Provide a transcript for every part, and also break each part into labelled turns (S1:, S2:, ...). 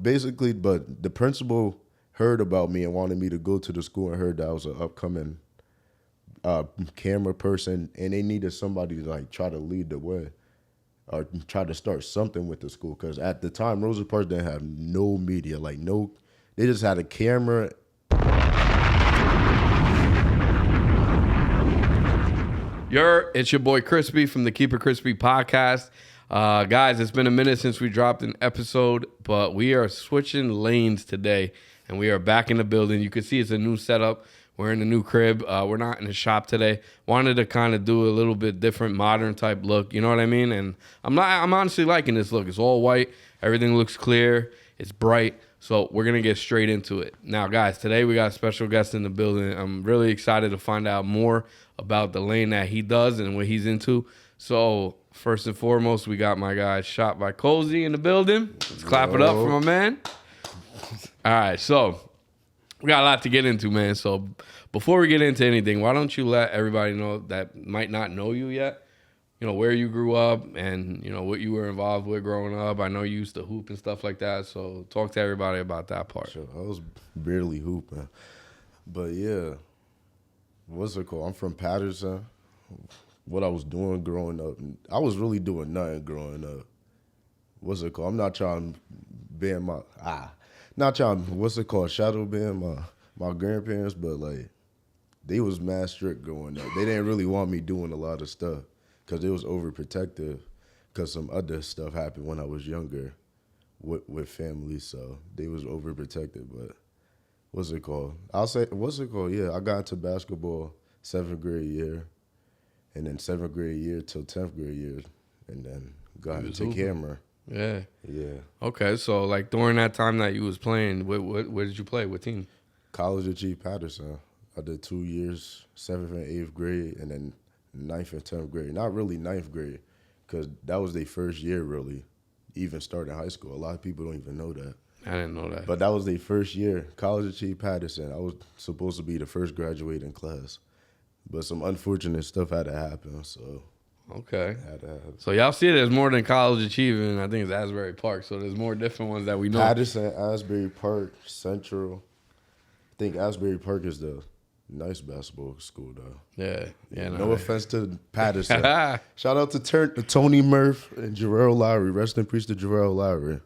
S1: basically, but the principal heard about me and wanted me to go to the school and heard that I was an upcoming uh, camera person, and they needed somebody to like try to lead the way or try to start something with the school. Because at the time, Rosa Parks didn't have no media, like no, they just had a camera.
S2: It's your boy Crispy from the Keep It Crispy podcast. Guys, it's been a minute since we dropped an episode, but we are switching lanes today, and we are back in the building. You can see it's a new setup. We're in a new crib. We're not in the shop today. Wanted to kind of do a little bit different, modern type look. You know what I mean? And I'm honestly liking this look. It's all white. Everything looks clear. It's bright. So we're going to get straight into it. Now, guys, today we got a special guest in the building. I'm really excited to find out more about the lane that he does and what he's into. So first and foremost, we got my guy Shot by Cozy in the building. Let's clap it up for my man. All right, so we got a lot to get into, man. So before we get into anything, why don't you let everybody know that might not know you yet, you know, where you grew up and, you know, what you were involved with growing up. I know you used to hoop and stuff like that. So talk to everybody about that part.
S1: Sure, I was barely hooping. But yeah, what's it called? I'm from Patterson. What I was doing growing up, I was really doing nothing growing up. What's it called? I'm not trying to ban what's it called? Shadow ban my grandparents, but like they was mad strict growing up. They didn't really want me doing a lot of stuff because it was overprotective because some other stuff happened when I was younger with family, so they was overprotected. But what's it called? Yeah, I got into basketball 7th grade year, and then 7th grade year till 10th grade year, and then got into camera.
S2: Yeah.
S1: Yeah.
S2: Okay, so like during that time that you was playing, where did you play? What team?
S1: College of G. Patterson. I did 2 years, 7th and 8th grade, and then 9th and 10th grade. Not really 9th grade, because that was their first year, really, even starting high school. A lot of people don't even know that.
S2: I didn't know that.
S1: But that was their first year. College of G. Patterson. I was supposed to be the first graduating class. But some unfortunate stuff had to happen, so...
S2: Okay. So y'all see there's more than College Achievement. I think it's Asbury Park. So there's more different ones that we know.
S1: Patterson, Asbury Park, Central. I think Asbury Park is the nice basketball school, though.
S2: Yeah.
S1: No offense to Patterson. Shout out to Tony Murph and Jarrell Lowry. Rest in peace to Jarrell Lowry.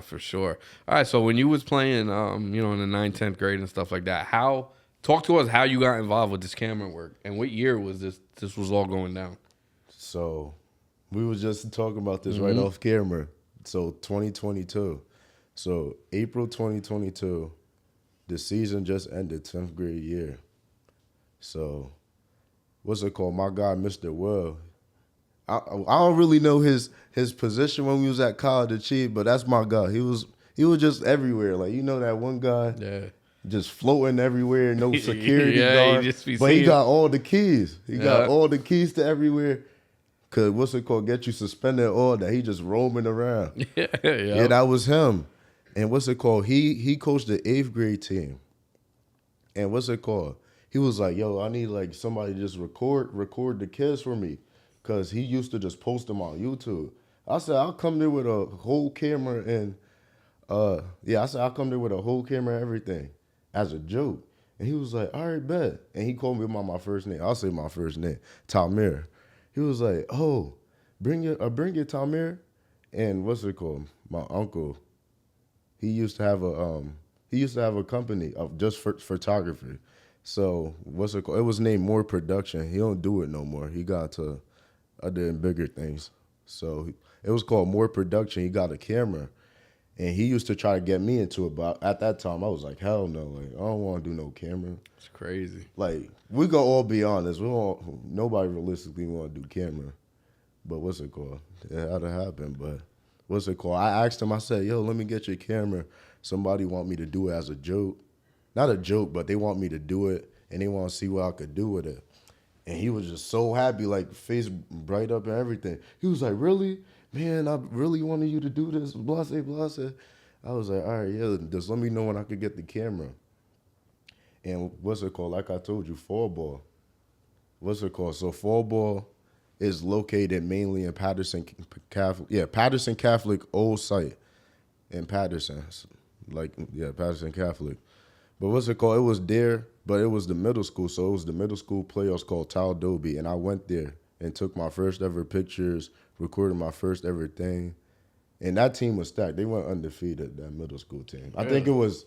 S2: For sure. All right. So when you was playing, you know, in the 9th, 10th grade and stuff like that, talk to us how you got involved with this camera work and what year was this was all going down.
S1: So we was just talking about this right off camera. So 2022. So April 2022, the season just ended, 10th grade year. So what's it called? My guy, Mr. Will. I don't really know his position when we was at College Achieve, but that's my guy. He was just everywhere. Like, you know that one guy?
S2: Yeah.
S1: Just floating everywhere, no security guard.
S2: But
S1: he got all the keys. He got all the keys to everywhere. Cause what's it called? Get you suspended, all that. He just roaming around. Yeah, that was him. And what's it called? He coached the 8th grade team. And what's it called? He was like, yo, I need like somebody to just record the kids for me. Cause he used to just post them on YouTube. I said, I'll come there with a whole camera and I'll come there with a whole camera and everything. As a joke. And he was like, all right, bet. And he called me by my first name. I'll say my first name, Talmir. He was like, oh, bring your Talmir. And what's it called? My uncle, he used to have a company of just photography. So what's it called? It was named More Production. He don't do it no more. He got to other and bigger things. So it was called More Production. He got a camera. And he used to try to get me into it, but at that time, I was like, hell no. Like, I don't want to do no camera.
S2: It's crazy.
S1: Like, we gonna all be honest. Nobody realistically want to do camera. But what's it called? It had to happen, but what's it called? I asked him, I said, yo, let me get your camera. Somebody want me to do it as a joke. Not a joke, but they want me to do it, and they want to see what I could do with it. And he was just so happy, like, face bright up and everything. He was like, really? Man, I really wanted you to do this, blase, blase. I was like, all right, yeah, just let me know when I could get the camera. And what's it called? Like I told you, fall ball. What's it called? So fall ball is located mainly in Patterson Catholic old site. in Patterson. Like, yeah, Patterson Catholic. But what's it called? It was there, but it was the middle school. So it was the middle school playoffs called Taldobi. And I went there and took my first ever pictures, recorded my first ever thing. And that team was stacked. They went undefeated, that middle school team. Really? I think it was,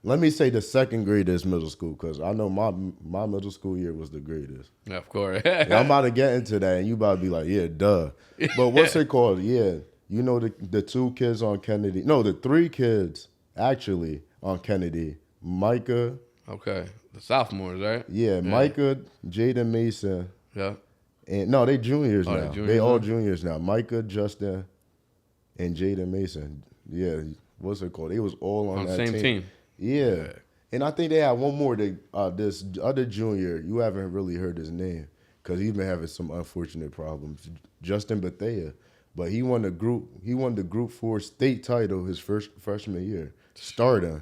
S1: let me say the second greatest middle school, because I know my middle school year was the greatest.
S2: Yeah, of course.
S1: Yeah, I'm about to get into that, and you about to be like, yeah, duh. But what's it called? Yeah, you know the two kids on Kennedy. No, the three kids, actually, on Kennedy. Micah.
S2: Okay. The sophomores, right?
S1: Yeah, Micah, Jaden Mason.
S2: Yeah.
S1: And no, they juniors now. They all
S2: now?
S1: Juniors now. Micah, Justin, and Jaden Mason. Yeah, what's it called? They was all on that
S2: same team.
S1: Yeah. And I think they had one more. This other junior, you haven't really heard his name because he's been having some unfortunate problems. Justin Bethea. But he won the Group 4 state title his first freshman year, starting.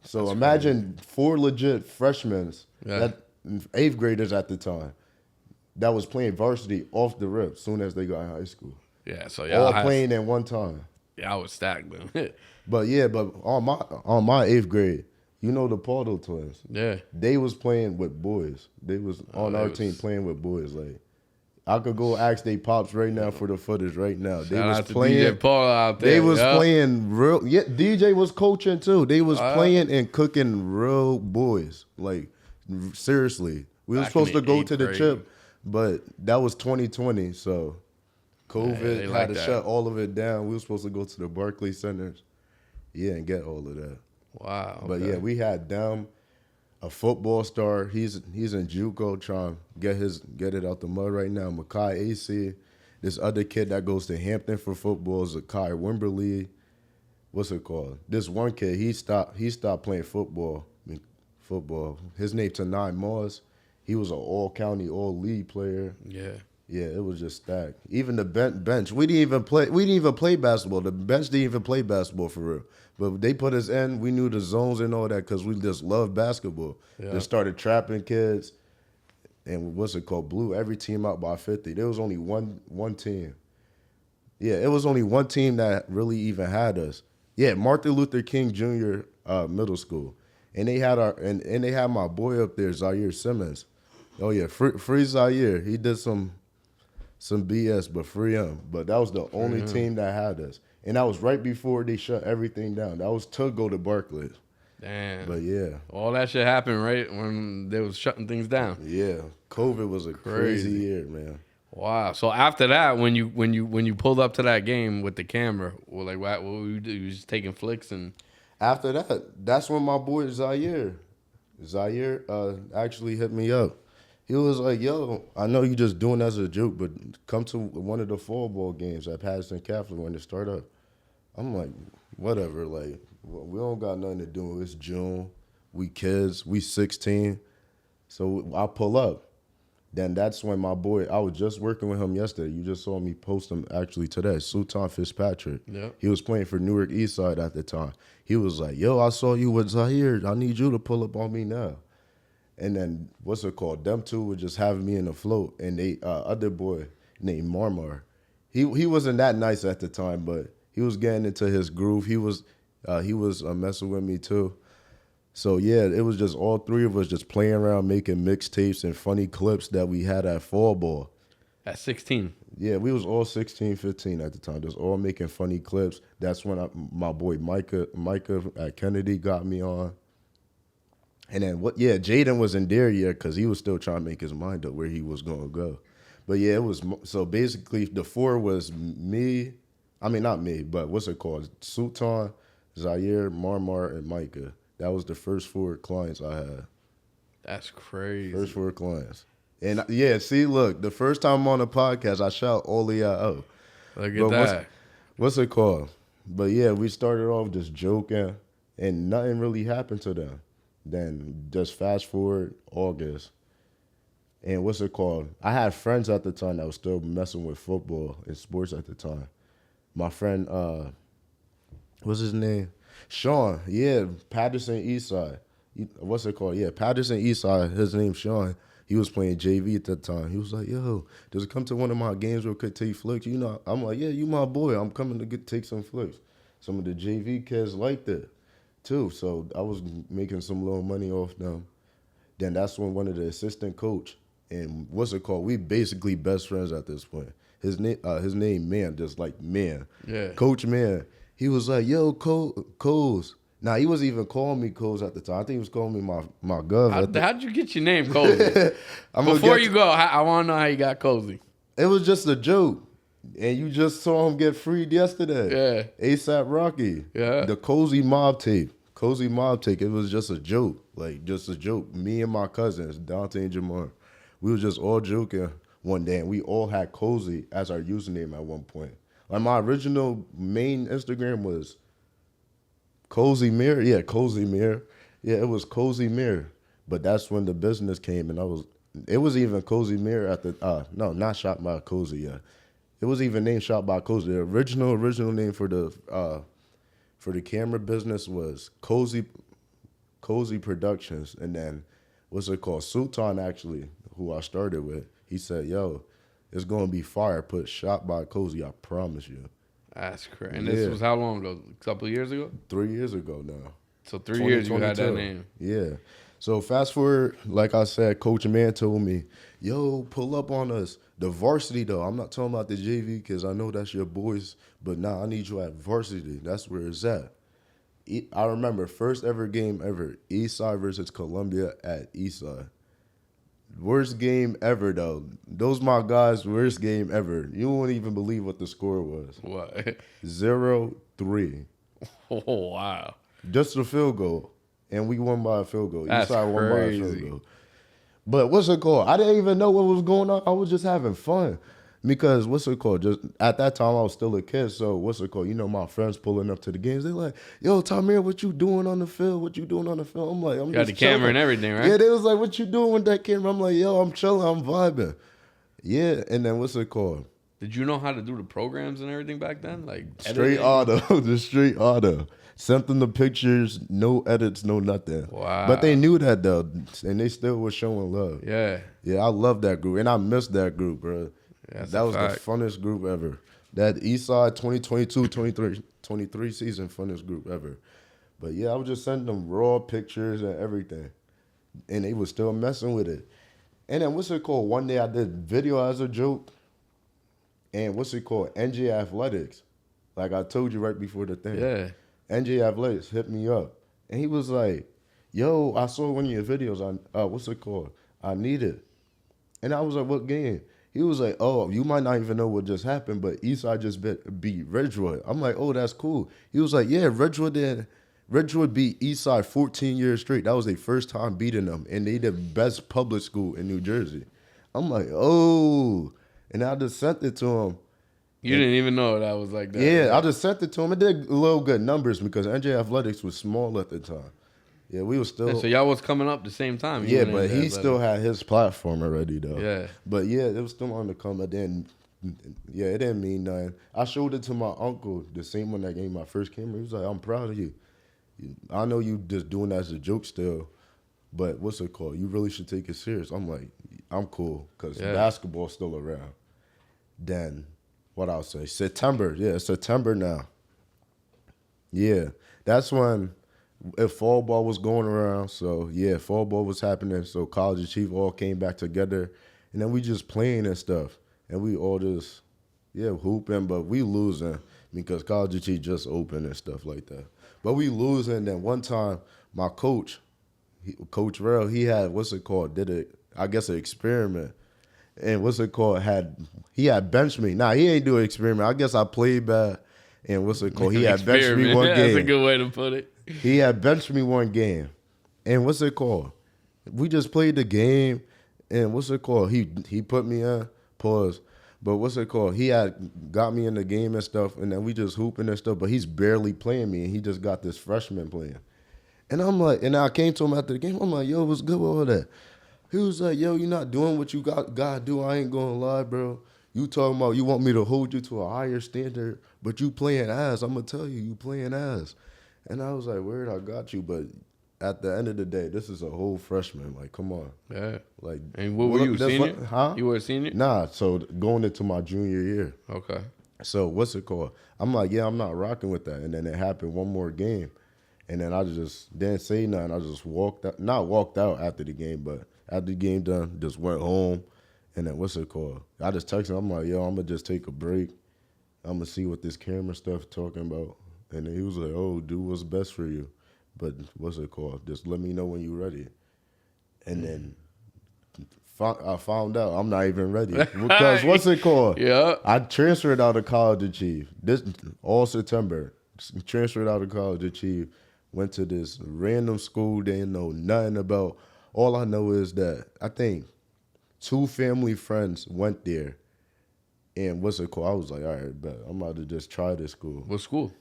S1: So that's imagine crazy. 4 legit freshmen, that 8th graders at the time, that was playing varsity off the rip soon as they got in high school.
S2: Yeah, so
S1: all playing at one time.
S2: Yeah, I was stacked, man.
S1: but on my 8th grade, you know the Pardo twins.
S2: Yeah, they
S1: was playing with boys. They was on our team playing with boys. Like, I could go ask they pops right now for the footage right now. They was playing.
S2: DJ Paul out there.
S1: They was playing real. Yeah, DJ was coaching too. They was playing and cooking real boys. Like, seriously, we were supposed to go to the trip, but that was 2020. So COVID had to shut all of it down. We were supposed to go to the Barclays Centers, and get all of that.
S2: Wow.
S1: But yeah, we had them. A football star. He's in JUCO trying to get it out the mud right now. Makai AC. This other kid that goes to Hampton for football is Akai Wimberly. What's it called? This one kid, he stopped playing football. His name Tanai Moss. He was an all-county, all-league player.
S2: Yeah.
S1: Yeah, it was just stacked. Even the bench. We didn't even play basketball. The bench didn't even play basketball for real. But they put us in. We knew the zones and all that because we just loved basketball. Yeah. Just started trapping kids. And what's it called? Blew every team out by 50. There was only one team. Yeah, it was only one team that really even had us. Yeah, Martin Luther King Jr. Middle School. And they had and they had my boy up there, Zaire Simmons. Oh yeah, free Zaire. He did some BS, but free him. But that was the only team that had us. And that was right before they shut everything down. That was to go to Barclays.
S2: Damn.
S1: But yeah.
S2: All that shit happened right when they was shutting things down.
S1: Yeah. COVID was a crazy year, man.
S2: Wow. So after that, when you pulled up to that game with the camera, what would you do? You was just taking flicks and
S1: after that, that's when my boy Zaire actually hit me up. He was like, yo, I know you just doing that as a joke, but come to one of the fall ball games at Patterson Catholic when they start up. I'm like, whatever. Like, we don't got nothing to do. It's June. We kids. We 16. So I pull up. Then that's when my boy, I was just working with him yesterday. You just saw me post him actually today. Sultan Fitzpatrick.
S2: Yep.
S1: He was playing for Newark Eastside at the time. He was like, yo, I saw you with Zaire. I need you to pull up on me now. And then, what's it called? Them two were just having me in the float. And they other boy named Marmar. He wasn't that nice at the time, but he was getting into his groove. He was messing with me too. So yeah, it was just all three of us just playing around, making mixtapes and funny clips that we had at fall ball.
S2: At 16?
S1: Yeah, we was all 16, 15 at the time. Just all making funny clips. That's when my boy Micah at Kennedy got me on. And then Jaden wasn't there yet because he was still trying to make his mind up where he was going to go. But yeah, it was, so basically the four was me, I mean not me, but what's it called? Sultan, Zaire, Marmar, and Micah. That was the first 4 clients I had.
S2: That's crazy.
S1: First 4 clients. And yeah, see, look, the first time I'm on the podcast, I shout all the out.
S2: Look at that.
S1: What's it called? But yeah, we started off just joking, and nothing really happened to them. Then just fast forward August, and what's it called? I had friends at the time that was still messing with football and sports at the time. My friend, what's his name? Sean. Yeah, Patterson Eastside. What's it called? Yeah, Patterson Eastside. His name's Sean. He was playing JV at that time. He was like, yo, just come to one of my games real quick, take flicks. You know, I'm like, yeah, you my boy. I'm coming to take some flicks. some of the JV kids liked it too. So I was making some little money off them. Then that's when one of the assistant coach, and what's it called? We basically best friends at this point. His name Man, just like Man.
S2: Yeah.
S1: Coach Man. He was like, yo, Coles. Now, he wasn't even calling me Coles at the time. I think he was calling me my gov.
S2: How'd you get your name, Cozy? Before you go, I want to know how you got Cozy.
S1: It was just a joke. And you just saw him get freed yesterday.
S2: Yeah.
S1: ASAP Rocky.
S2: Yeah.
S1: The Cozy Mob tape. Cozy Mob tape. It was just a joke. Like, just a joke. Me and my cousins, Dante and Jamar, we was just all joking one day. And we all had Cozy as our username at one point. Like, my original main Instagram was Cozy Mirror. Yeah, Cozy Mirror. Yeah, it was Cozy Mirror. But that's when the business came, and it was even Cozy Mirror at the, no, not Shot by Cozy, yeah. It was even named Shot by Cozy. The original name for the camera business was Cozy Productions. And then, what's it called? Sultan, actually, who I started with, he said, yo, it's going to be fire. Put Shot by Cozy, I promise you.
S2: That's crazy. And this was how long ago? A couple of years ago?
S1: 3 years ago now.
S2: So 3 years you had that name.
S1: Yeah. So fast forward, like I said, Coach Man told me, yo, pull up on us. The varsity, though. I'm not talking about the JV because I know that's your boys. But nah, I need you at varsity. That's where it's at. I remember first ever game ever, Eastside versus Columbia at Eastside. Worst game ever, though. Those my guys' worst game ever. You won't even believe what the score was.
S2: What?
S1: 0-3.
S2: Oh, wow.
S1: Just a field goal. And we won by a field goal.
S2: That's
S1: Eastside won by a field
S2: crazy.
S1: goal. But what's it called? I didn't even know what was going on. I was just having fun. Because what's it called? Just at that time I was still a kid. So what's it called? You know, my friends pulling up to the games. They're like, yo, Tamir, what you doing on the field? What you doing on the field? I'm like, I'm
S2: got
S1: just
S2: the camera
S1: chilling.
S2: and everything, right?
S1: Yeah, they was like, what you doing with that camera? I'm like, yo, I'm chilling, I'm vibing. Yeah, and then what's it called?
S2: Did you know how to do the programs and everything back then? Like
S1: Straight
S2: editing?
S1: auto, the straight auto. Sent them the pictures, no edits, no nothing.
S2: Wow.
S1: But they knew that though, and they still was showing love.
S2: Yeah.
S1: Yeah, I love that group, and I missed that group, bro.
S2: That's
S1: that
S2: a
S1: was
S2: fact.
S1: the funnest group ever. That Eastside 2022-23 season, funnest group ever. But yeah, I was just sending them raw pictures and everything, and they was still messing with it. And then what's it called? One day I did video as a joke, and what's it called? NJ Athletics. Like I told you right before the thing.
S2: Yeah.
S1: NJ Athletics hit me up, and he was like, yo, I saw one of your videos on, what's it called? I need it. And I was like, what game? He was like, oh, you might not even know what just happened, but Eastside just beat Redwood. I'm like, oh, that's cool. He was like, yeah, Redwood beat Eastside 14 years straight. That was their first time beating them, and they the best public school in New Jersey. I'm like, oh. And I just sent it to him.
S2: You didn't even know that was like that.
S1: Yeah, I just sent it to him. It did a little good numbers because NJ Athletics was small at the time. Yeah, we were still.
S2: Yeah, so y'all was coming up the same time.
S1: Yeah, but he still had his platform already though.
S2: Yeah.
S1: But yeah, it was still on the come. And then, yeah, it didn't mean nothing. I showed it to my uncle, the same one that gave me my first camera. He was like, I'm proud of you. I know you just doing that as a joke still, but what's it called? You really should take it serious. I'm like, I'm cool because basketball's still around. Then, what I'll say, September. Yeah, it's September now. Yeah, that's when if fall ball was going around. So, yeah, fall ball was happening. So, College and Chief all came back together. And then we just playing and stuff. And we all just, hooping. But we losing because College and Chief just opened and stuff like that. But we losing. Then one time, my coach, Coach Rell, he had, an experiment. And he had benched me. Nah, he ain't do an experiment. I guess I played bad. And he had benched me one game.
S2: That's a good way to put it.
S1: He had benched me one game. And we just played the game. And he put me in, pause. But he had got me in the game and stuff. And then we just hooping and stuff. But he's barely playing me. And he just got this freshman playing. And I'm like, and I came to him after the game. I'm like, yo, what's good with all that? He was like, yo, you're not doing what you gotta do. I ain't gonna lie, bro. You talking about you want me to hold you to a higher standard, but you playing ass. I'm gonna tell you playing ass. And I was like, word, I got you. But at the end of the day, this is a whole freshman. Like, come on.
S2: Yeah.
S1: Like,
S2: and what were you, senior?
S1: Huh?
S2: You were a senior?
S1: Nah, so going into my junior year.
S2: Okay.
S1: So what's it called? I'm like, yeah, I'm not rocking with that. And then it happened one more game. And then I just didn't say nothing. I just walked out, not walked out after the game, but after the game done, just went home. And then what's it called? I just texted him. I'm like, yo, I'm going to just take a break. I'm going to see what this camera stuff talking about. And then he was like, oh, do what's best for you. But what's it called? Just let me know when you're ready. And then I found out I'm not even ready. Because what's it called?
S2: Yeah.
S1: I transferred out of college to Chief. This all September. Transferred out of college to Chief. Went to this random school they didn't know nothing about. All I know is that I think 2 family friends went there. And what's it called? I was like, all right, bet. I'm about to just try this school.
S2: What school?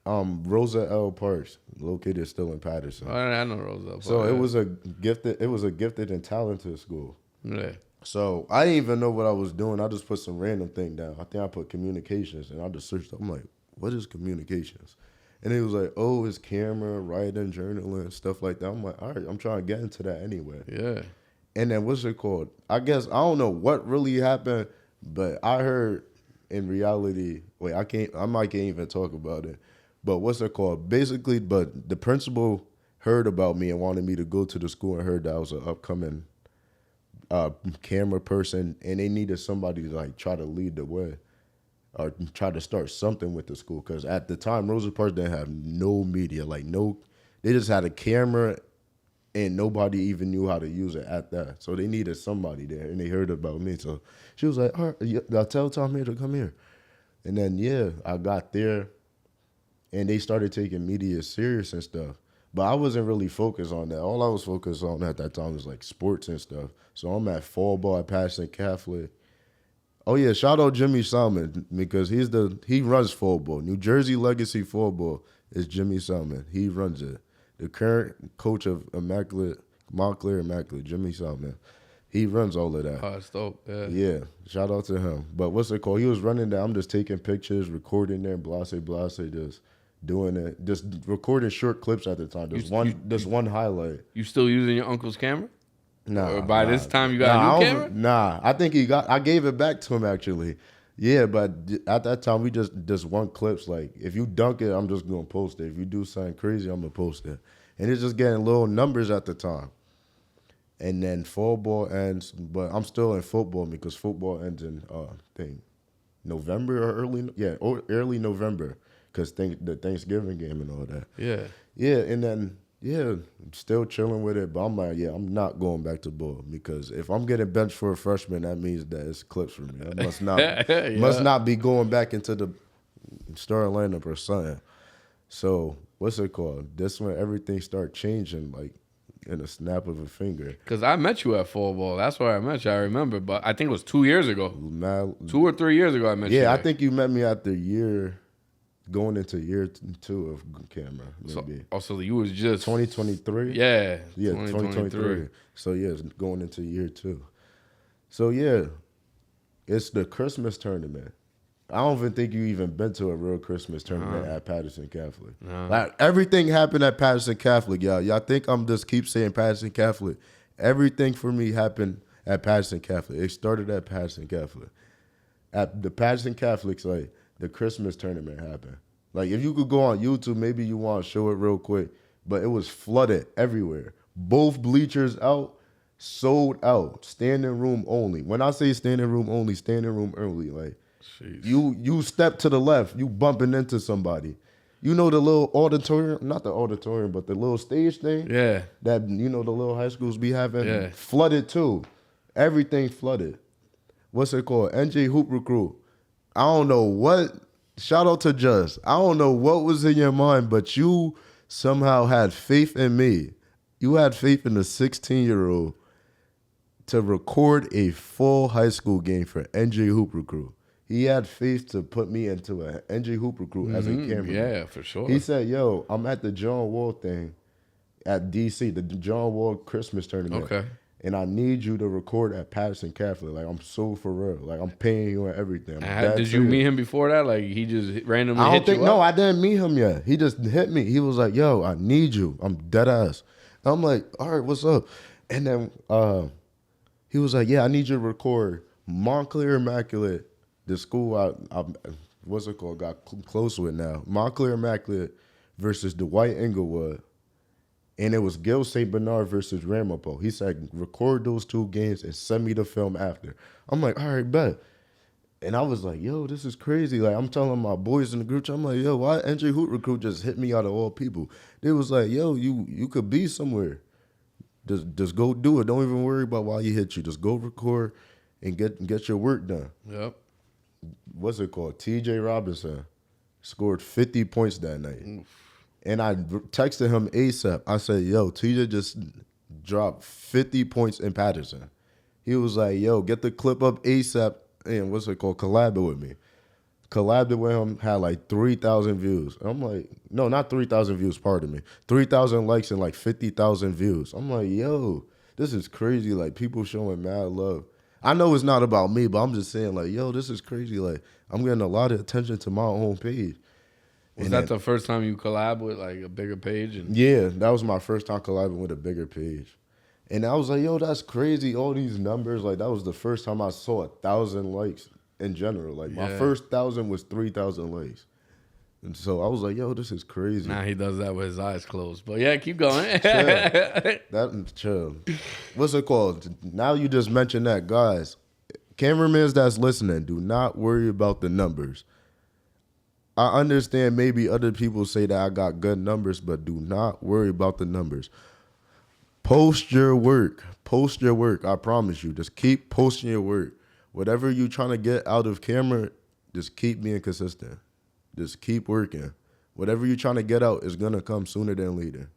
S1: Rosa L. Parks, located still in Patterson.
S2: Oh, I know Rosa L. Parks.
S1: So it was a gifted and talented school.
S2: Yeah.
S1: So I didn't even know what I was doing. I just put some random thing down. I think I put communications, and I just searched. I'm like, what is communications? And he was like, oh, it's camera, writing, journaling, stuff like that. I'm like, all right, I'm trying to get into that anyway.
S2: Yeah.
S1: And then what's it called? I guess I don't know what really happened, but I heard in reality, I might can't even talk about it. But what's it called? Basically, but the principal heard about me and wanted me to go to the school and heard that I was an upcoming camera person, and they needed somebody to like try to lead the way or try to start something with the school. Because at the time, Rosa Parks didn't have no media, they just had a camera and nobody even knew how to use it at that. So they needed somebody there, and they heard about me. So she was like, all right, I'll tell Tom here to come here. And then, yeah, I got there, and they started taking media serious and stuff. But I wasn't really focused on that. All I was focused on at that time was like sports and stuff. So I'm at fall ball at Patterson Catholic. Oh yeah, shout out Jimmy Salmon because he runs fall ball. New Jersey Legacy fall ball is Jimmy Salmon. He runs it. The current coach of Montclair Immaculate, Jimmy Salmon. He runs all of that.
S2: Oh, that's dope. Yeah.
S1: Yeah, shout out to him. But what's it called? He was running that. I'm just taking pictures, recording there, blase, just doing it, just recording short clips at the time. Just one highlight.
S2: You still using your uncle's camera?
S1: Nah.
S2: Or by this time you got a new camera?
S1: Nah, I think I gave it back to him actually. Yeah, but at that time we just one clips. Like if you dunk it, I'm just gonna post it. If you do something crazy, I'm gonna post it. And it's just getting little numbers at the time. And then fall ball ends, but I'm still in football because football ends in November or early November. Because the Thanksgiving game and all that.
S2: Yeah.
S1: Yeah, and then, I'm still chilling with it. But I'm like, I'm not going back to ball. Because if I'm getting benched for a freshman, that means that it's clips for me. I must not be going back into the starting lineup or something. So, what's it called? That's when everything started changing, like, in a snap of a finger.
S2: Because I met you at fall ball. That's where I met you. I remember. But I think it was 2 years ago. 2 or 3 years ago I met you.
S1: Yeah, I think you met me after going into year 2 of camera, maybe.
S2: So you was just
S1: 2023?
S2: Yeah.
S1: Yeah, 2023. So yeah, it's going into year 2. So yeah, it's the Christmas tournament. I don't even think you even been to a real Christmas tournament at Patterson Catholic. Like everything happened at Patterson Catholic, y'all. Y'all think I'm just keep saying Patterson Catholic. Everything for me happened at Patterson Catholic. It started at Patterson Catholic. At the Patterson Catholics, like, the Christmas tournament happened. Like, if you could go on YouTube, maybe you want to show it real quick, but it was flooded everywhere. Both bleachers out, sold out, standing room only. When I say standing room only, like, jeez. You step to the left, you bumping into somebody. You know the little auditorium, not the auditorium, but the little stage thing?
S2: Yeah.
S1: That, the little high schools be having? Yeah. Flooded too. Everything flooded. What's it called? NJ Hoop Recruit. I don't know what, shout out to Just. I don't know what was in your mind, but you somehow had faith in me. You had faith in a 16-year-old to record a full high school game for NJ Hoop Recruit. He had faith to put me into an NJ Hoop Recruit as a cameraman.
S2: Yeah, for sure.
S1: He said, yo, I'm at the John Wall thing at D.C., the John Wall Christmas tournament. Okay. And I need you to record at Patterson Catholic. Like, I'm so for real. Like, I'm paying you and everything.
S2: Did you meet him before that? Like, he just randomly hit you up?
S1: No, I didn't meet him yet. He just hit me. He was like, yo, I need you. I'm dead ass. And I'm like, all right, what's up? And then he was like, yeah, I need you to record Montclair Immaculate the school I what's it called, got close with now. Montclair Immaculate versus Dwight Englewood. And it was Gil St. Bernard versus Ramapo. He said, record those 2 games and send me the film after. I'm like, all right, bet. And I was like, yo, this is crazy. Like, I'm telling my boys in the group chat, I'm like, yo, why Entry Hoot Recruit just hit me out of all people? They was like, yo, you could be somewhere. Just go do it. Don't even worry about why he hit you. Just go record and get your work done.
S2: Yep.
S1: What's it called? T.J. Robinson scored 50 points that night. Oof. And I texted him ASAP. I said, yo, TJ just dropped 50 points in Patterson. He was like, yo, get the clip up ASAP and what's it called? Collab it with me. Collabed it with him, had like 3,000 views. I'm like, no, not 3,000 views, pardon me. 3,000 likes and like 50,000 views. I'm like, yo, this is crazy. Like, people showing mad love. I know it's not about me, but I'm just saying, like, yo, this is crazy. Like, I'm getting a lot of attention to my own page.
S2: Was that the first time you collab with like a bigger page?
S1: Yeah, that was my first time collabing with a bigger page. And I was like, yo, that's crazy. All these numbers, like that was the first time I saw 1,000 likes in general. Like my first 1,000 was 3,000 likes. And so I was like, yo, this is crazy.
S2: Nah, he does that with his eyes closed. But yeah, keep going.
S1: Chill. What's it called? Now you just mentioned that, guys. Cameramans that's listening, do not worry about the numbers. I understand maybe other people say that I got good numbers, but do not worry about the numbers. Post your work. Post your work. I promise you. Just keep posting your work. Whatever you're trying to get out of camera, just keep being consistent. Just keep working. Whatever you're trying to get out is going to come sooner than later.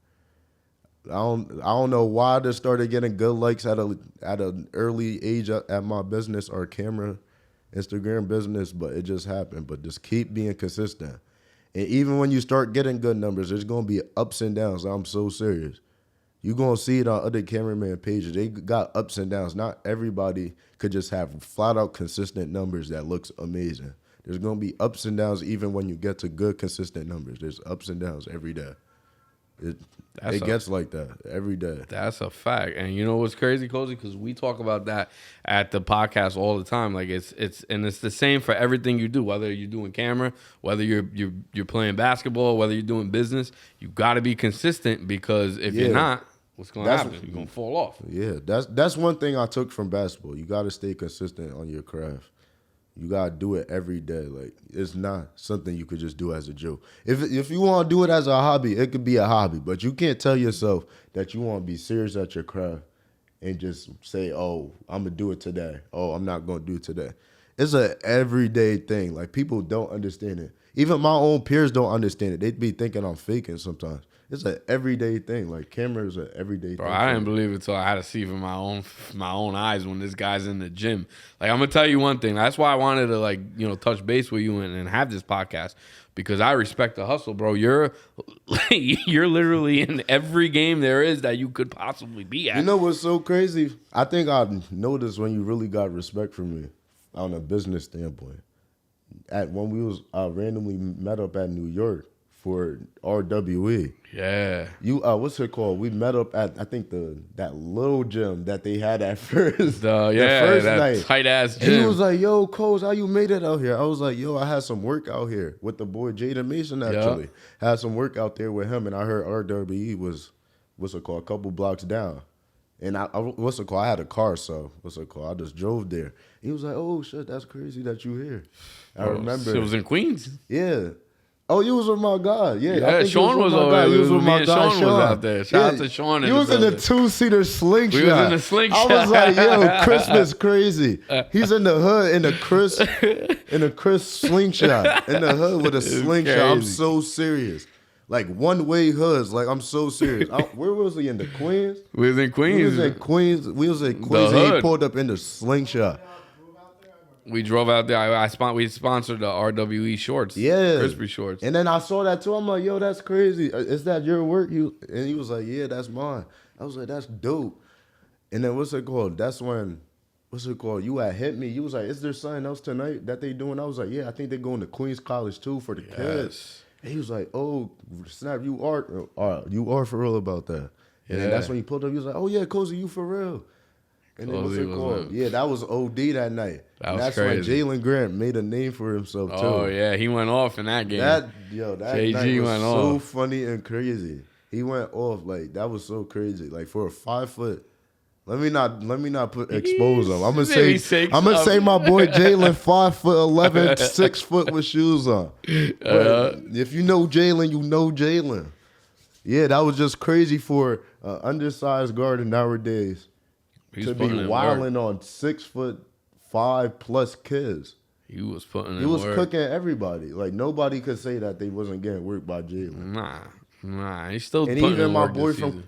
S1: I don't know why I just started getting good likes at an early age at my business or camera Instagram business, but it just happened. But just keep being consistent. And even when you start getting good numbers, there's going to be ups and downs. I'm so serious. You're going to see it on other cameraman pages. They got ups and downs. Not everybody could just have flat out consistent numbers that looks amazing. There's going to be ups and downs even when you get to good consistent numbers. There's ups and downs every day. It gets like that every day.
S2: That's a fact. And you know what's crazy, Cozy? Because we talk about that at the podcast all the time. Like it's the same for everything you do. Whether you're doing camera, whether you're playing basketball, whether you're doing business, you got to be consistent because if you're not, what's going to happen? You're going to fall off.
S1: Yeah, that's one thing I took from basketball. You got to stay consistent on your craft. You gotta do it every day. Like it's not something you could just do as a joke. If you want to do it as a hobby, it could be a hobby. But you can't tell yourself that you want to be serious at your craft and just say, "Oh, I'm gonna do it today." "Oh, I'm not gonna do it today." It's a everyday thing. Like people don't understand it. Even my own peers don't understand it. They'd be thinking I'm faking sometimes. It's an everyday thing. Like camera is an everyday thing.
S2: Bro, I didn't believe it until I had to see it with my own eyes when this guy's in the gym. Like I'm gonna tell you one thing. That's why I wanted to touch base with you and have this podcast because I respect the hustle, bro. You're literally in every game there is that you could possibly be at.
S1: You know what's so crazy? I think I noticed when you really got respect from me on a business standpoint. When we was randomly met up at New York for RWE.
S2: Yeah.
S1: You what's it called? We met up at I think that little gym that they had at first. The first
S2: that
S1: night.
S2: Tight ass gym.
S1: And he was like, "Yo, Coles, how you made it out here?" I was like, "Yo, I had some work out here with the boy Jaden Mason actually. Had some work out there with him, and I heard RWE was a couple blocks down. And I had a car, so I just drove there. He was like, "Oh shit, that's crazy that you here." I remember
S2: it was in Queens.
S1: Yeah. Oh, you was with my guy.
S2: Yeah, Sean was over there.
S1: You was with my guy,
S2: Sean was out there. Shout out to Sean.
S1: You was in the 2-seater slingshot.
S2: We was in the slingshot.
S1: I was like, yo, Christmas crazy. He's in the hood in a crisp slingshot. In the hood with a slingshot. I'm so serious. Like one-way hoods. Like I'm so serious. Where was he in the Queens?
S2: We was in Queens.
S1: We was in Queens and he pulled up in the slingshot.
S2: We drove out there. We sponsored the RWE shorts.
S1: Yeah.
S2: Crispy shorts.
S1: And then I saw that too. I'm like, yo, that's crazy. Is that your work? And he was like, yeah, that's mine. I was like, that's dope. And then what's it called? That's when, you had hit me. You was like, is there something else tonight that they doing? I was like, yeah, I think they're going to Queens College too for the kids. And he was like, oh, snap, you are for real about that. And then that's when he pulled up. He was like, oh yeah, Cozy, you for real. And then what's it called? Yeah, that was OD that night. That's
S2: crazy.
S1: when Jalen Grant made a name for himself too.
S2: Oh yeah, he went off in that game.
S1: That JG night was so funny and crazy. He went off like that was so crazy. Like for a 5 foot. Let me not expose him. I'm gonna say my boy Jalen 5'11", 6 foot with shoes on. If you know Jalen, you know Jalen. Yeah, that was just crazy for an undersized guard nowadays to be wilding on 6'5" kids.
S2: He was putting.
S1: He was cooking everybody. Like nobody could say that they wasn't getting work by Jalen.
S2: Nah, he's still.
S1: And even my boy from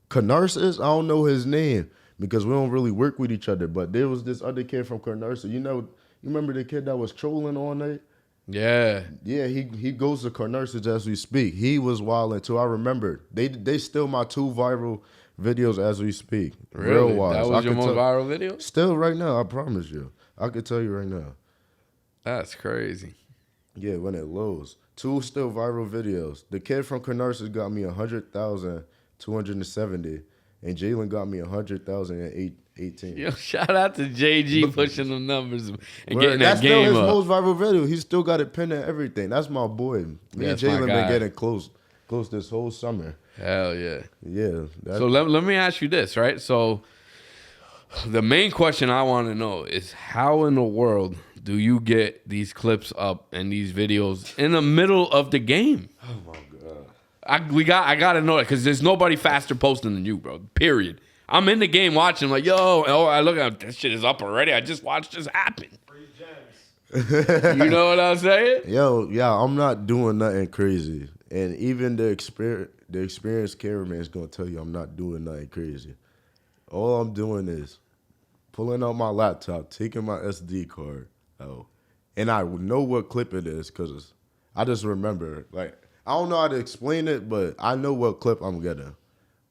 S1: Canarsis, I don't know his name because we don't really work with each other. But there was this other kid from Canarsis. You remember the kid that was trolling all night?
S2: Yeah.
S1: Yeah, he goes to Canarsis as we speak. He was wilding too. I remember. They still my 2 viral videos as we speak.
S2: Really? Real wild. That was your most viral video?
S1: Still right now, I promise you. I could tell you right now.
S2: That's crazy.
S1: Yeah, when it loads. 2 still viral videos. The kid from Canarsis got me 100,270, and Jalen got me 100,018.
S2: Yo, shout out to JG pushing the numbers and getting
S1: that
S2: game up.
S1: That's still his most viral video. He still got it pinned and everything. That's my boy. Me and Jalen been getting close this whole summer.
S2: Hell yeah.
S1: Yeah.
S2: So let me ask you this, right? So the main question I want to know is how in the world do you get these clips up and these videos in the middle of the game?
S1: Oh my God.
S2: I gotta know it because there's nobody faster posting than you, bro. Period. I'm in the game watching, like, I look at this shit is up already. I just watched this happen. Free gems. You know what I'm saying?
S1: I'm not doing nothing crazy. And even the experienced cameraman is gonna tell you I'm not doing nothing crazy. All I'm doing is pulling out my laptop, taking my SD card out, and I know what clip it is because I just remember. Like, I don't know how to explain it, but I know what clip I'm getting.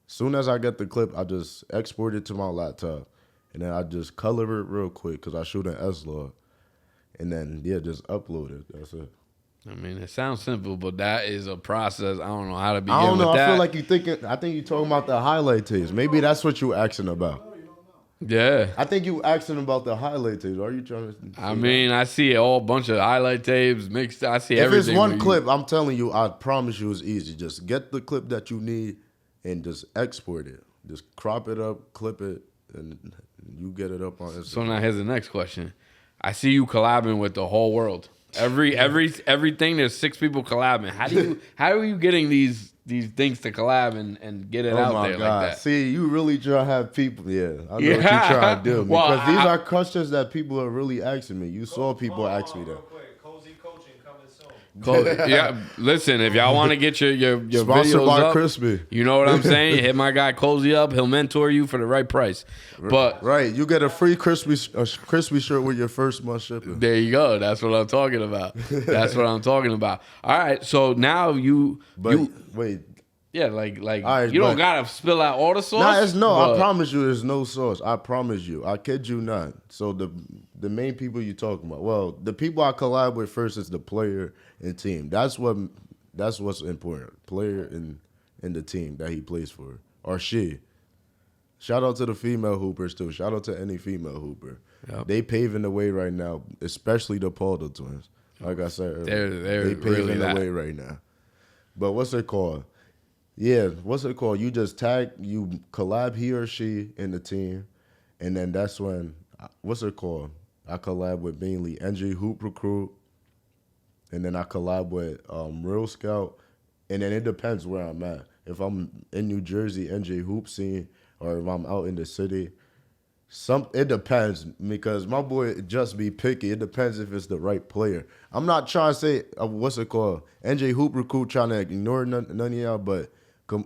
S1: As soon as I get the clip, I just export it to my laptop, and then I just color it real quick because I shoot an S-Log, and then just upload it. That's it.
S2: I mean, it sounds simple, but that is a process. I don't know how to begin.
S1: I don't know.
S2: With that.
S1: I feel like I think you're talking about the highlight tapes. Maybe that's what you're asking about.
S2: Yeah.
S1: I think you asking about the highlight tapes. Are you trying to?
S2: I mean, I see a whole bunch of highlight tapes mixed. I see everything.
S1: If it's one clip, I'm telling you, I promise you it's easy. Just get the clip that you need and just export it. Just crop it up, clip it, and you get it up on Instagram.
S2: So now here's the next question. I see you collabing with the whole world. Everything. There's 6 people collabing. How are you getting these things to collab and get it out there like that?
S1: See, you really try to have people. Yeah, I know what you're trying to do because these are questions that people are really asking me. You saw people ask me that.
S3: Cozy coaching coming soon.
S2: Yeah, listen, if y'all want to get your
S1: Sponsored
S2: videos
S1: by
S2: up,
S1: Crispy.
S2: You know what I'm saying? Hit my guy Cozy up. He'll mentor you for the right price. But
S1: right, you get a free Crispy shirt with your first month shipping.
S2: There you go. That's what I'm talking about. All right, so now
S1: wait.
S2: Yeah, like
S1: right,
S2: you don't gotta spill out all the sauce.
S1: I promise you, there's no sauce. I promise you. I kid you not. So the main people you talking about. Well, the people I collab with first is the player and team. That's what's important. Player and the team that he plays for or she. Shout out to the female hoopers too. Shout out to any female hooper. Yep. They paving the way right now, especially the Paldo twins. Like I said earlier, they paving
S2: really
S1: the way right now. But what's it called? Yeah, what's it called? You just you collab he or she in the team, and then that's when, what's it called? I collab with mainly NJ Hoop Recruit, and then I collab with Real Scout, and then it depends where I'm at. If I'm in New Jersey, NJ Hoop scene, or if I'm out in the city, it depends because my boy just be picky. It depends if it's the right player. I'm not trying to say, what's it called? NJ Hoop Recruit trying to ignore none of y'all, but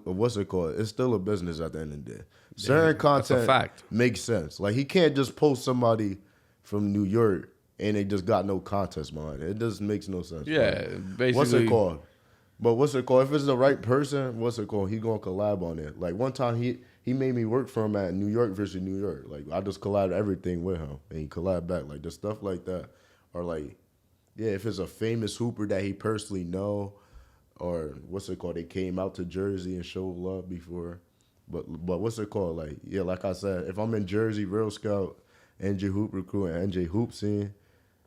S1: what's it called? It's still a business at the end of the day. Certain content makes sense. Like he can't just post somebody from New York and they just got no contest behind it. It just makes no sense.
S2: Yeah, basically.
S1: What's it called? But what's it called? If it's the right person, what's it called? He gonna collab on it. Like one time he made me work for him at New York versus New York. Like I just collabed everything with him and he collabed back. Like the stuff like that. Or like, yeah, if it's a famous hooper that he personally know, or what's it called? They came out to Jersey and showed love before. But what's it called? Like, yeah, like I said, if I'm in Jersey, Real Scout, NJ Hoop Recruit, and NJ Hoop Scene.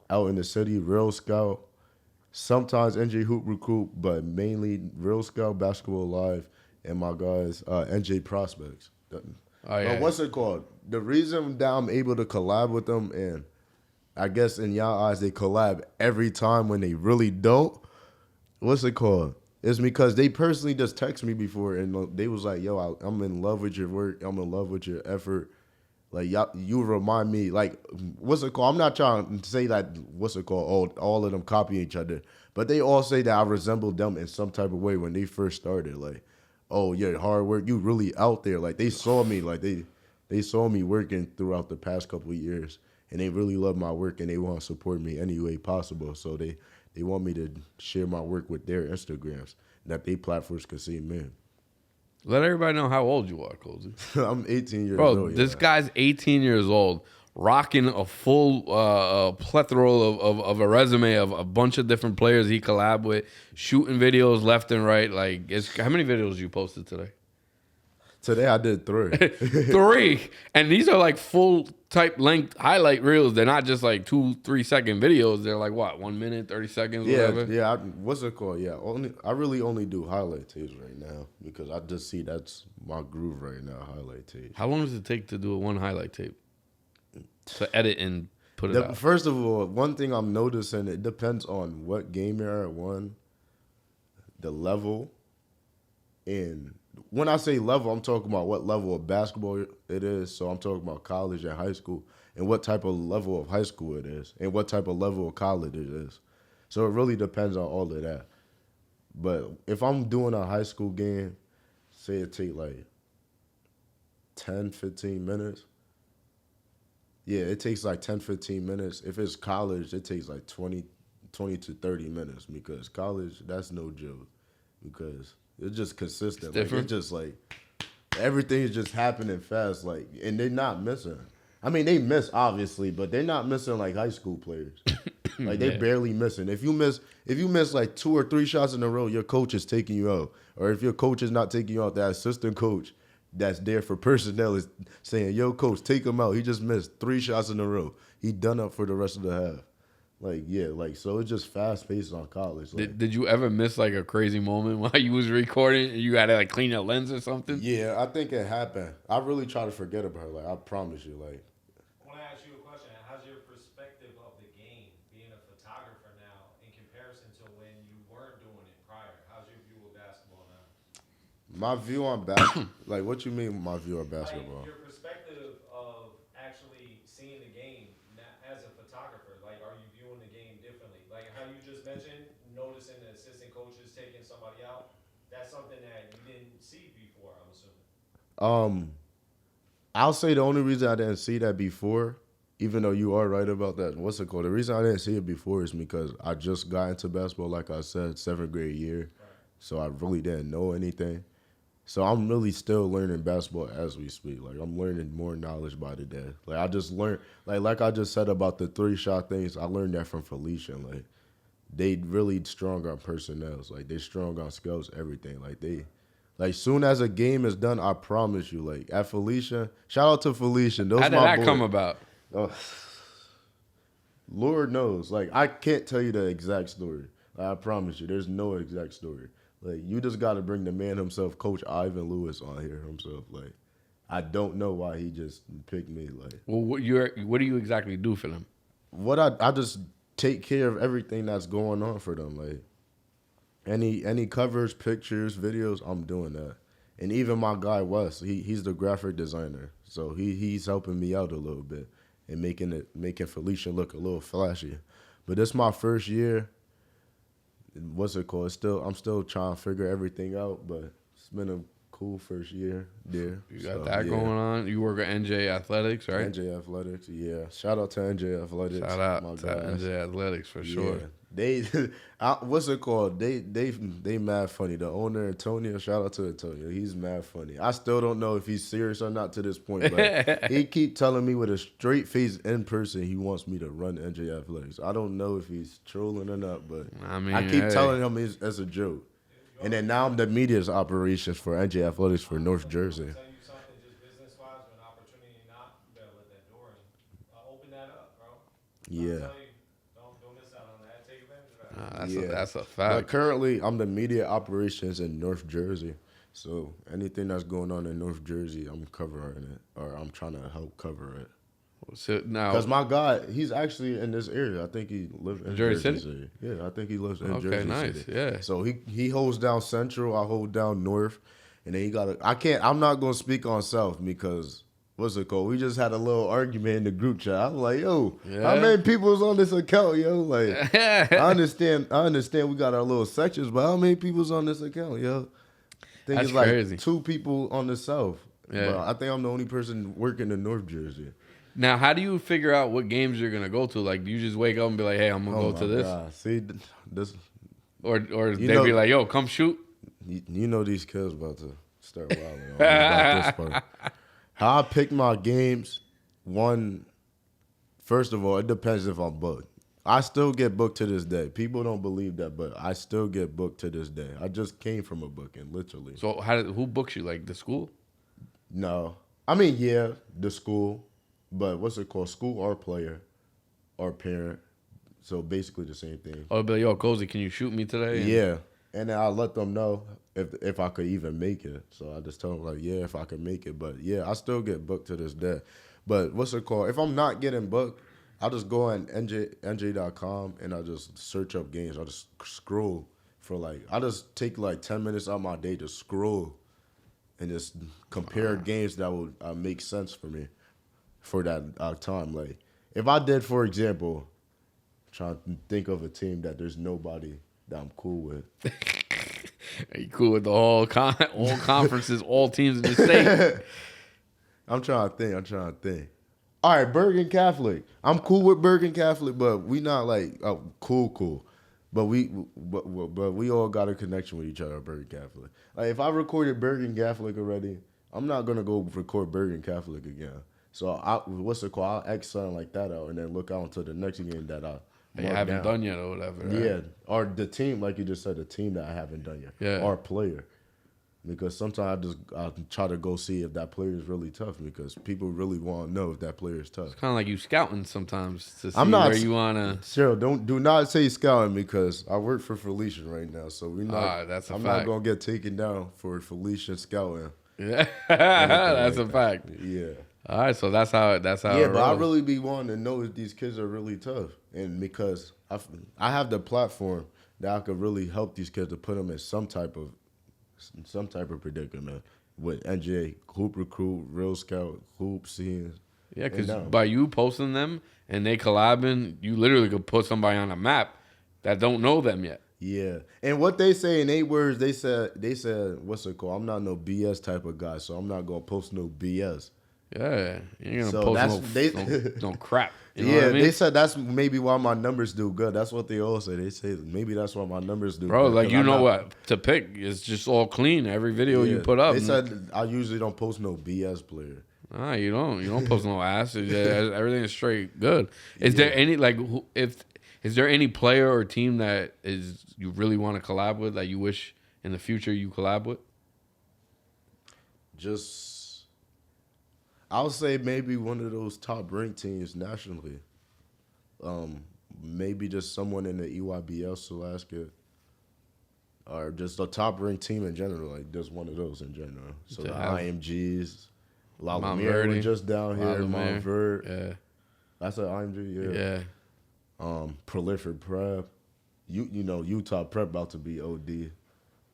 S1: Out in the city, Real Scout. Sometimes NJ Hoop Recruit, but mainly Real Scout, Basketball Live, and my guys, NJ Prospects. But what's it called? The reason that I'm able to collab with them, and I guess in y'all eyes they collab every time when they really don't, what's it called? It's because they personally just text me before, and they was like, yo, I'm in love with your work. I'm in love with your effort. Like, y'all, you remind me, like, what's it called? I'm not trying to say that, what's it called, all of them copy each other. But they all say that I resembled them in some type of way when they first started. Like, oh, yeah, hard work, you really out there. Like, they saw me, like, they saw me working throughout the past couple of years. And they really love my work, and they want to support me any way possible. So they want me to share my work with their Instagrams, that they platforms can see me.
S2: Let everybody know how old you are, Cozy.
S1: I'm 18 years
S2: old.
S1: Bro,
S2: this guy's 18 years old, rocking a full plethora of a resume of a bunch of different players he collabed with, shooting videos left and right. Like, how many videos you posted today?
S1: Today I did 3.
S2: 3. And these are like full type length highlight reels. They're not just like 2-3 second videos. They're like what, 1 minute, 30 seconds, whatever?
S1: Yeah. What's it called? Yeah. I really only do highlight tapes right now because I just see that's my groove right now, highlight tapes.
S2: How long does it take to do one highlight tape? To edit and put it out?
S1: First of all, one thing I'm noticing, it depends on what game you're at, the level, and when I say level, I'm talking about what level of basketball it is. So I'm talking about college and high school, and what type of level of high school it is, and what type of level of college it is. So it really depends on all of that. But if I'm doing a high school game, say it take like 10, 15 minutes. Yeah, it takes like 10, 15 minutes. If it's college, it takes like 20 to 30 minutes because college, that's no joke because it's just consistent. It's just like everything is just happening fast, like, and they're not missing. I mean, they miss obviously, but they're not missing like high school players. Like they barely missing. If you miss like 2 or 3 shots in a row, your coach is taking you out. Or if your coach is not taking you out, that assistant coach that's there for personnel is saying, "Yo, coach, take him out. He just missed 3 shots in a row. He done up for the rest of the half." Like, yeah, like, so it's just fast paced on college. Like,
S2: did you ever miss like a crazy moment while you was recording and you had to like clean your lens or something?
S1: Yeah, I think it happened. I really try to forget about it. Like, I promise you, like.
S3: I want to ask you a question. How's your perspective of the game, being a photographer now, in comparison to when you weren't doing it prior? How's your view of basketball now?
S1: My view on basketball, like, what you mean my view on basketball?
S3: Like your perspective of actually seeing the game as a photographer. Like, are you viewing the game differently? Like how you just mentioned, noticing the assistant coaches taking somebody out. That's something that you didn't see before, I'm assuming.
S1: I'll say the only reason I didn't see that before, even though you are right about that, what's it called? The reason I didn't see it before is because I just got into basketball, like I said, 7th grade year. Right. So I really didn't know anything. So I'm really still learning basketball as we speak. Like, I'm learning more knowledge by the day. Like, I just learned, like I just said about the 3-shot things, I learned that from Felicia. Like, they really strong on personnel. Like, they strong on skills, everything. Like, soon as a game is done, I promise you, like, at Felicia, shout out to Felicia.
S2: How did that come about?
S1: Oh, Lord knows. Like, I can't tell you the exact story. Like, I promise you, there's no exact story. Like, you just got to bring the man himself, Coach Ivan Lewis, on here himself. Like, I don't know why he just picked me. Like,
S2: well, what do you exactly do for them?
S1: What I just take care of everything that's going on for them. Like, any covers, pictures, videos, I'm doing that. And even my guy Wes, he's the graphic designer, so he's helping me out a little bit and making Felicia look a little flashy. But it's my first year. What's it called? I'm still trying to figure everything out, but it's been a cool first year there.
S2: You got that going on. You work at NJ Athletics, right?
S1: NJ Athletics, yeah. Shout out to NJ Athletics.
S2: Shout out to NJ Athletics for sure.
S1: They, what's it called? They mad funny. The owner, Antonio, shout out to Antonio. He's mad funny. I still don't know if he's serious or not to this point, but he keep telling me with a straight face in person he wants me to run NJ Athletics. I don't know if he's trolling or not, but I keep telling him it's a joke. And then now I'm the media's operations for NJ Athletics for North Jersey.
S3: I'll tell you
S1: Yeah.
S3: Don't miss out on that. Take advantage of that.
S2: That's a fact.
S1: But currently, I'm the media operations in North Jersey. So anything that's going on in North Jersey, I'm covering it, or I'm trying to help cover it.
S2: So now,
S1: Because my guy, he's actually in this area. I think he lives in Jersey City. Yeah, I think he lives in Jersey City.
S2: Nice. Yeah.
S1: So he holds down Central, I hold down North, and then he got I'm not gonna speak on South because what's it called? We just had a little argument in the group chat. I was like, yo, how many people's on this account, yo? Like, I understand we got our little sections, but how many people's on this account, yo? I think
S2: That's
S1: it's like
S2: crazy.
S1: 2 people on the South.
S2: Yeah.
S1: But I think I'm the only person working in North Jersey.
S2: Now, how do you figure out what games you're gonna go to? Like, do you just wake up and be like, "Hey, I'm gonna go to this,"
S1: God. See, this,
S2: or they be like, "Yo, come shoot."
S1: you know these kids about to start wilding on me about this part. How I pick my games, first of all, it depends if I'm booked. I still get booked to this day. People don't believe that, but I still get booked to this day. I just came from a booking, literally.
S2: So, who books you? Like the school?
S1: No. I mean, yeah, the school. But what's it called? School or player or parent. So basically the same thing.
S2: Oh, be like, "Yo, Cozy, can you shoot me today?"
S1: Yeah. And then I let them know if I could even make it. So I just tell them, like, yeah, if I could make it. But, yeah, I still get booked to this day. But what's it called? If I'm not getting booked, I'll just go on NJ.com and I'll just search up games. I'll just scroll I just take like 10 minutes out of my day to scroll and just compare games that would make sense for me for that time. Like, if I did, for example, trying to think of a team that there's nobody that I'm cool with.
S2: Are you cool with all conferences, all teams in the state?
S1: I'm trying to think. All right, Bergen Catholic. I'm cool with Bergen Catholic, but we not like cool. But we all got a connection with each other at Bergen Catholic. Like, if I recorded Bergen Catholic already, I'm not gonna go record Bergen Catholic again. So I'll X something like that out and then look out until the next game that I
S2: haven't done yet or whatever. Right?
S1: Yeah, or the team, like you just said, the team that I haven't done yet.
S2: Yeah.
S1: Or player. Because sometimes I try to go see if that player is really tough because people really want to know if that player is tough.
S2: It's kind of like you scouting sometimes to see where you want to.
S1: Cheryl, do not say scouting because I work for Felician right now, so I'm not gonna get taken down for Felician scouting.
S2: Yeah, that's a fact.
S1: Yeah.
S2: All right, so that's how.
S1: Yeah, but I really be wanting to know if these kids are really tough, and because I have the platform that I could really help these kids to put them in some type of predicament with NJ, Hoop Recruit, Real Scout, Hoop Scenes.
S2: Yeah, because by you posting them and they collabing, you literally could put somebody on a map that don't know them yet.
S1: Yeah, and what they say in 8 words, they said, what's it called? I'm not no BS type of guy, so I'm not gonna post no BS.
S2: Yeah, you ain't gonna post no crap. You know what I mean?
S1: They said that's maybe why my numbers do good. That's what they all say. They say maybe that's why my numbers do
S2: Bro,
S1: good.
S2: like, you know what to pick. It's just all clean. Every video you put up.
S1: They said I usually don't post no BS player.
S2: Nah, you don't post no ass. Everything is straight good. Is there any is there any player or team that you really want to collab with that you wish in the future you collab with?
S1: I'll say maybe one of those top ranked teams nationally. Maybe just someone in the EYBL Alaska. Or just a top ranked team in general, like just one of those in general. So the IMGs, La Lumiere was just down here, Montverde.
S2: Yeah.
S1: That's an IMG, yeah. Prolific Prep. You know, Utah Prep about to be OD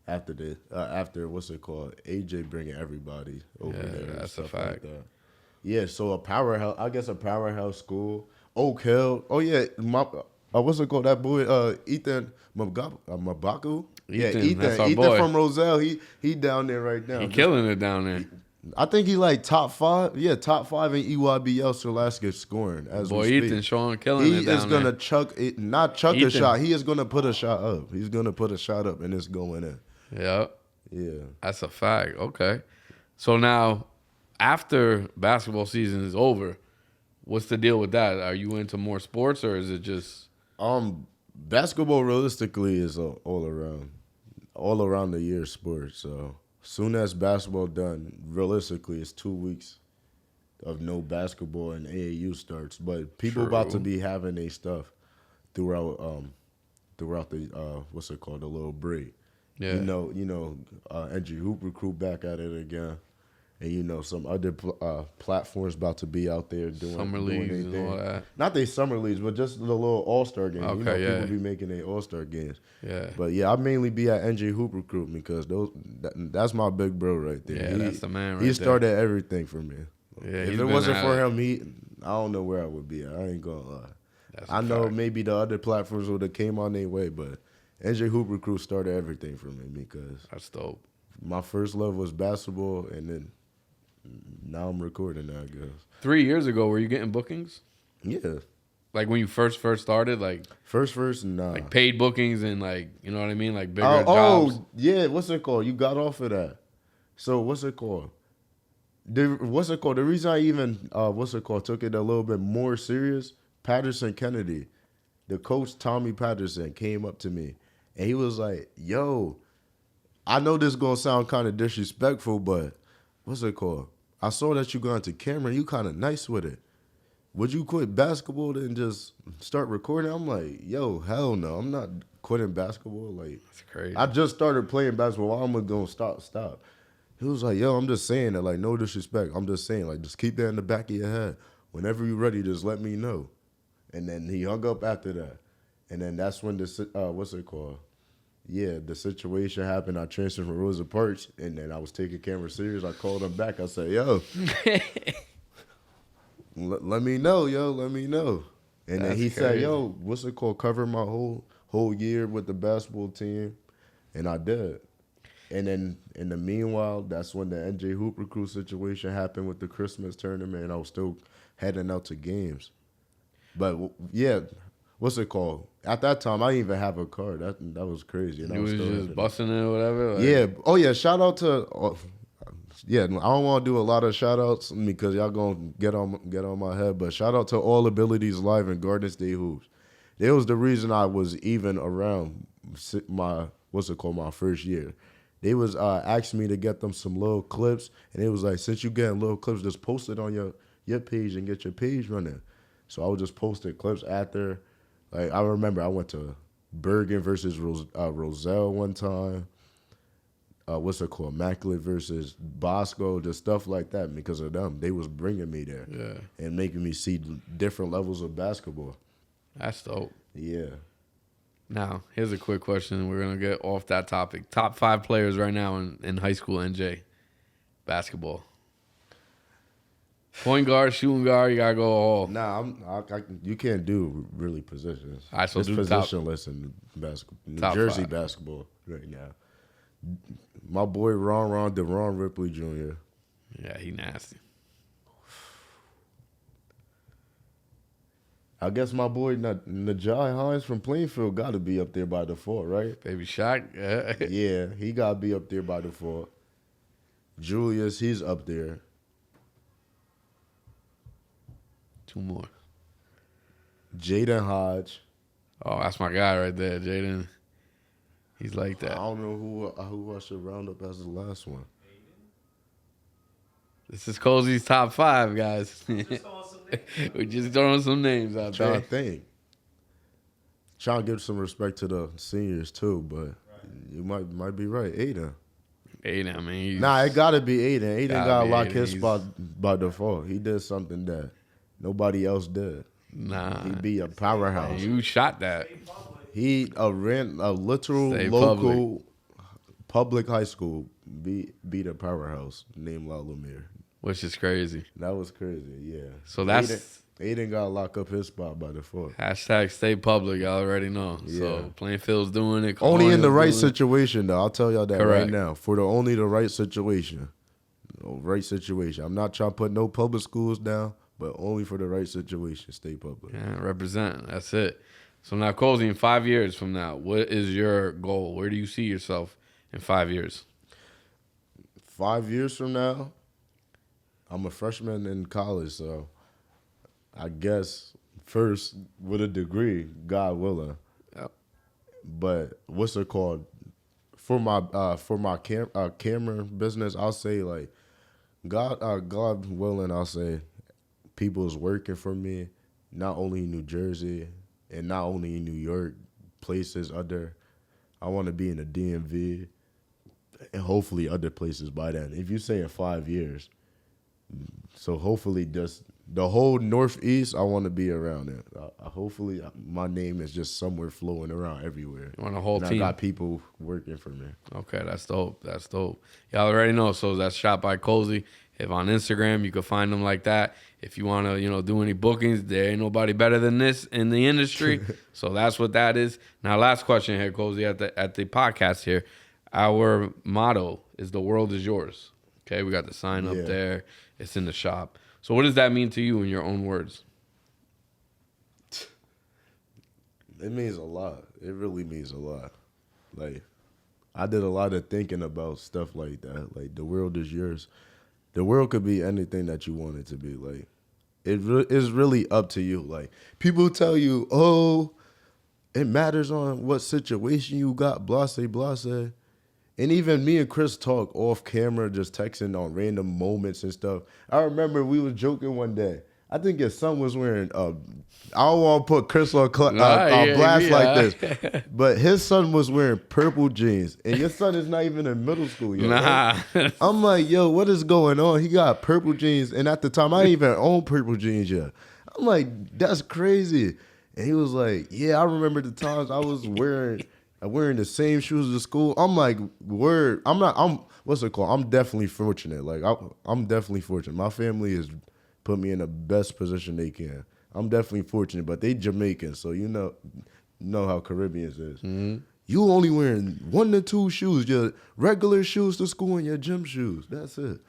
S1: after what's it called? AJ bringing everybody over there.
S2: That's a fact.
S1: Like that. Yeah, so a powerhouse school. Oak Hill. Oh yeah, what's it called? That boy, Ethan Mabaku.
S2: Ethan, that's our
S1: Ethan
S2: boy
S1: from Roselle. He down there right now.
S2: He killing it down there.
S1: I think he like top 5. Yeah, top 5 in EYBL Alaska scoring. As
S2: boy,
S1: we speak.
S2: Ethan showing killing it down there.
S1: He is gonna chuck it, not chuck a shot. He is gonna put a shot up. He's gonna put a shot up, and it's going in.
S2: Yep.
S1: Yeah.
S2: That's a fact. Okay. So now, after basketball season is over, what's the deal with that? Are you into more sports, or is it just
S1: basketball? Realistically, is all around the year sport. So soon as basketball done, realistically, it's 2 weeks. of no basketball and AAU starts. But people
S2: True.
S1: about to be having their stuff throughout the what's it called, the little break.
S2: Yeah.
S1: Andrew Hooper crew back at it again. And some other platforms about to be out there doing
S2: Summer leagues and all that.
S1: Not they summer leagues, but just the little All-Star games.
S2: Okay,
S1: People be making their All-Star games.
S2: Yeah.
S1: But yeah, I mainly be at NJ Hooper crew because that's my big bro right there.
S2: Yeah, that's the man right there.
S1: He started everything for me.
S2: Yeah,
S1: if it wasn't for him, I don't know where I would be at. I ain't gonna lie. I know maybe the other platforms would have came on their way, but NJ Hooper crew started everything for me because
S2: that's dope.
S1: My first love was basketball, and then now I'm recording, I guess.
S2: 3 years ago, were you getting bookings?
S1: Yeah.
S2: Like when you first started, like
S1: first, nah.
S2: Like paid bookings and like, you know what I mean, like bigger jobs.
S1: Oh, yeah. What's it called? You got off of that. So what's it called? The reason I even took it a little bit more serious. Patterson Kennedy, the coach Tommy Patterson came up to me and he was like, "Yo, I know this gonna sound kind of disrespectful, but what's it called? I saw that you got into camera. You kind of nice with it. Would you quit basketball and just start recording?" I'm like, "Yo, hell no. I'm not quitting basketball. Like,
S2: that's crazy.
S1: I just started playing basketball. Why am I gonna stop?" He was like, "Yo, I'm just saying that. Like, no disrespect. I'm just saying, like, just keep that in the back of your head. Whenever you're ready, just let me know." And then he hung up after that. And then that's when the situation happened. I transferred from Rosa Parks, and then I was taking camera serious. I called him back. I said, "Yo, let me know, yo. Let me know." And then he said, "Yo, cover my whole year with the basketball team," and I did. And then in the meanwhile, that's when the NJ Hooper crew situation happened with the Christmas tournament, and I was still heading out to games. But yeah, at that time, I didn't even have a car. That was crazy. And
S2: you was just busting it or whatever?
S1: Like, yeah. Oh, yeah. Shout out to... I don't want to do a lot of shout outs because y'all going to get on my head. But shout out to All Abilities Live and Garden State Hoops. It was the reason I was even around my first year. They was asking me to get them some little clips. And it was like, since you getting little clips, just post it on your page and get your page running. So I was just posting clips after. Like, I remember I went to Bergen versus Roselle one time. Immaculate versus Bosco, just stuff like that. Because of them, they was bringing me there.
S2: Yeah.
S1: And making me see different levels of basketball.
S2: That's dope.
S1: Yeah.
S2: Now, here's a quick question. We're going to get off that topic. Top 5 players right now in high school NJ basketball. Point guard, shooting guard, you gotta go all.
S1: Nah, you can't do really positions.
S2: I so
S1: it's
S2: do
S1: positionless in basketball, New Jersey 5. Basketball right now. My boy Deron Ripley Jr.
S2: Yeah, he nasty.
S1: I guess my boy Najai Hines from Plainfield got to be up there by default, right?
S2: Baby Shaq, yeah.
S1: Yeah, he got to be up there by default. Julius, he's up there.
S2: 2 more.
S1: Jaden Hodge.
S2: Oh, that's my guy right there, Jaden. He's like that.
S1: I don't know who I should round up as the last one.
S2: This is Cozy's top 5, guys. We're just throwing some names out there.
S1: Trying to think. Trying to give some respect to the seniors too, but you might be right. Aiden,
S2: I mean,
S1: it gotta be Aiden. Aiden got to lock his spot by default. He did something that nobody else did.
S2: Nah,
S1: he be a powerhouse.
S2: You shot that.
S1: He ran a literal local public high school. Beat a powerhouse named La Lumiere.
S2: Which is crazy.
S1: That was crazy, yeah.
S2: So that's
S1: Aiden got to lock up his spot by default.
S2: Hashtag stay public. Y'all already know. Yeah. So Plainfield's doing it.
S1: Only in the right situation, though. I'll tell y'all that right now. Only the right situation. Right situation. I'm not trying to put no public schools down, but only for the right situation. Stay public.
S2: Yeah, represent. That's it. So now, Cozy, in 5 years from now, what is your goal? Where do you see yourself in 5 years?
S1: 5 years from now, I'm a freshman in college, so I guess first with a degree, God willing.
S2: Yep.
S1: But what's it called? For my camera business, I'll say like God willing, I'll say, people is working for me, not only in New Jersey and not only in New York, places other. I want to be in the DMV and hopefully other places by then. If you say in 5 years, so hopefully just the whole Northeast, I want to be around it. Hopefully my name is just somewhere flowing around everywhere.
S2: You want a whole
S1: and
S2: team.
S1: I got people working for me.
S2: Okay, that's dope. That's dope. Y'all already know. So that's Shop by Cozy. If on Instagram, you can find them like that. If you want to, do any bookings, there ain't nobody better than this in the industry. So that's what that is. Now, last question here, Cozy, at the podcast here. Our motto is "The world is yours." Okay, we got the sign up there. It's in the shop. So what does that mean to you in your own words?
S1: It means a lot. It really means a lot. Like, I did a lot of thinking about stuff like that. Like, the world is yours. The world could be anything that you want it to be. Like, it's really up to you. Like, people tell you, oh, it matters on what situation you got, blase, blase. And even me and Chris talk off camera, just texting on random moments and stuff. I remember we was joking one day. I think his son was wearing, I don't want to put Chris on blast like this, but his son was wearing purple jeans. And your son is not even in middle school yet.
S2: Nah.
S1: Right? I'm like, yo, what is going on? He got purple jeans. And at the time, I didn't even own purple jeans yet. I'm like, that's crazy. And he was like, yeah, I remember the times I was wearing the same shoes to school. I'm like, word. What's it called? I'm definitely fortunate. Like, I'm definitely fortunate. My family has put me in the best position they can. I'm definitely fortunate, but they Jamaican, so you know how Caribbeans is. Mm-hmm. You only wearing 1 to 2 shoes, your regular shoes to school and your gym shoes. That's it.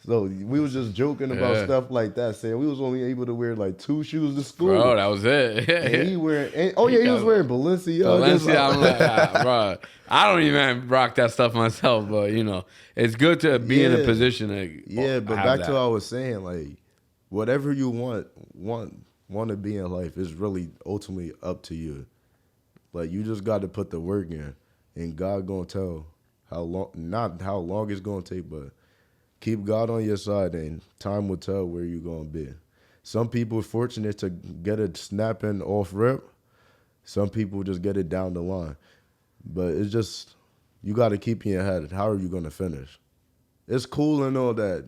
S1: So we was just joking about stuff like that, saying we was only able to wear like 2 shoes to school.
S2: Bro, that was it.
S1: And he was wearing Balenciaga.
S2: I'm like, bro, I don't even rock that stuff myself, but it's good to be in a position to
S1: but back to what I was saying, like, whatever you want to be in life is really ultimately up to you. Like, you just got to put the work in, and God gonna tell not how long it's gonna take, but keep God on your side, and time will tell where you're gonna be. Some people are fortunate to get it snapping off rip. Some people just get it down the line. But it's just, you got to keep in your head, how are you gonna finish? It's cool and all that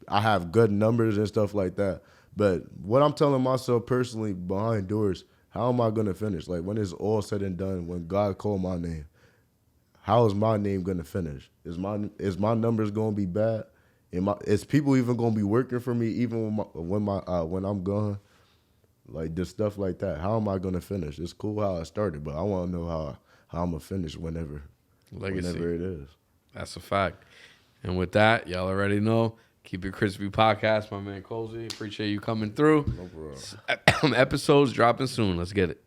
S1: I have good numbers and stuff like that. But what I'm telling myself personally behind doors, how am I going to finish? Like, when it's all said and done, when God called my name, how is my name going to finish? Is my numbers going to be bad? Is people even going to be working for me even when I'm gone? Like, just stuff like that. How am I going to finish? It's cool how I started, but I want to know how I'm going to finish whenever it is. That's
S2: a fact. And with that, y'all already know. Keep It Crispy podcast, my man Cozy. Appreciate you coming through.
S1: No problem.
S2: Episodes dropping soon. Let's get it.